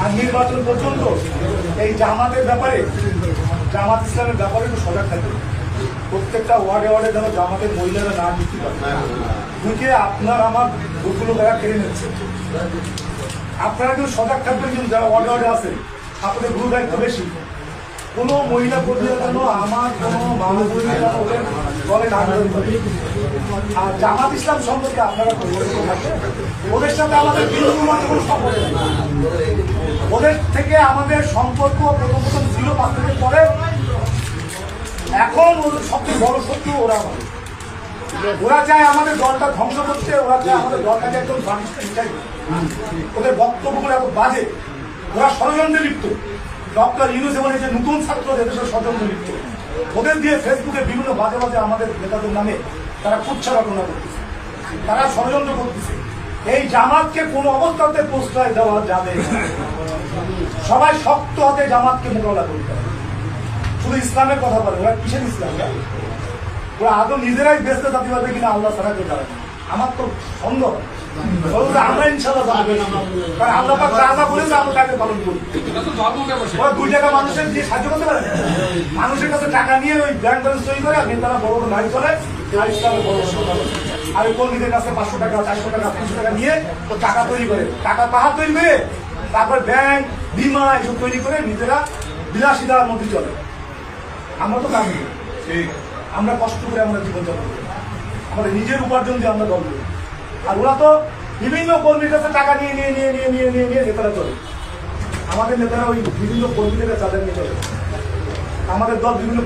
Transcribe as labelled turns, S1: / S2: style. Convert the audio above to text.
S1: আর নির্বাচন পর্যন্ত এই জামাতের ব্যাপারে, জামাত ইসলামের ব্যাপারে একটু সজাগ থাকবে। প্রত্যেকটা ওয়ার্ডে ওয়ার্ডে যেন জামাতের মহিলারা না ঢুকতে পারে, ঢুকে আপনার আমার ভোটগুলো তারা কেড়ে নিচ্ছে। আপনারা কিন্তু সজাগ থাকবেন, কিন্তু যারা ওয়ার্ডে ওয়ার্ডে আছে আপনাদের গুরু দায়িত্ব বেশি। কোনো মহিলা কর্মীরা যেন আমার কোনো মা বোন ওদের দলে না করে। আর জামাত ইসলাম সম্পর্কে আপনারা ওদের সাথে আমাদের বিন্দুমাত্র কোনো সম্পর্ক নেই। ওদের থেকে আমাদের সম্পর্ক প্রথম ছিল 5 বছর পরে। এখন ওদের সবচেয়ে বড় শত্রু ওরা। ওরা চায় আমাদের দলটা ধ্বংস করতে, ওরা চায় আমাদের দলটাকে একদম ওদের বক্তব্যগুলো এত বাজে। ওরা ষড়যন্ত্রে লিপ্ত। ডক্টর ইউনূস এবং যে নতুন ছাত্র দেশের ষড়যন্ত্রে লিপ্ত। ওদের দিয়ে ফেসবুকে বিভিন্ন বাজে বাজে আমাদের নেতাদের নামে তারা কুচ্ছা রচনা করতেছে, তারা ষড়যন্ত্র করতেছে। এই জামাতকে কোনো অবস্থাতে প্রশ্রয় দেওয়া যাবে না। সবাই শক্ত হাতে জামাতকে মোকাবেলা করতে হবে। শুধু ইসলামের কথা বলে, ওরা কিসের ইসলাম? ওরা আদৌ নিজেরাই বেঁচতে থাকতে পারবে কিনা আল্লাহ ছাড়া কেউ জানে না। আমার তো সন্দেহ। আমরা ইনশাল্লাহ জানবো, কারণ আল্লাহ পাক যা যা বলেছে আমরা তাকে পালন করি। ওরা 2 টাকা মানুষের দিয়ে সাহায্য করতে পারে, মানুষের কাছে টাকা নিয়ে ওই ব্যাংক ব্যালেন্স তৈরি করে নেতারা বড় বড় গাড়ি চলে, আর ইসলামের বড় আর ওই কর্মীদের কাছে 500 টাকা 400 টাকা 500 টাকা নিয়ে তো টাকা তৈরি করে, টাকা পাহাড় তৈরি করে, তারপর ব্যাংক বিমা এসব তৈরি করে নিজেরা বিলাসিতার মধ্যে চলে। আমরা তো কাজ করি, আমরা কষ্ট করে আমরা জীবনযাপন করি, আমাদের নিজের উপার্জন দিয়ে আমরা দল করি। আর ওরা তো বিভিন্ন কর্মীর কাছে টাকা নিয়ে নিয়ে নিয়ে নিয়ে নিয়ে নিয়ে নিয়ে নেতারা চলে। আমাদের নেতারা ওই বিভিন্ন কর্মীদের চাঁদা নিয়ে চলে। আমাদের দল বিভিন্ন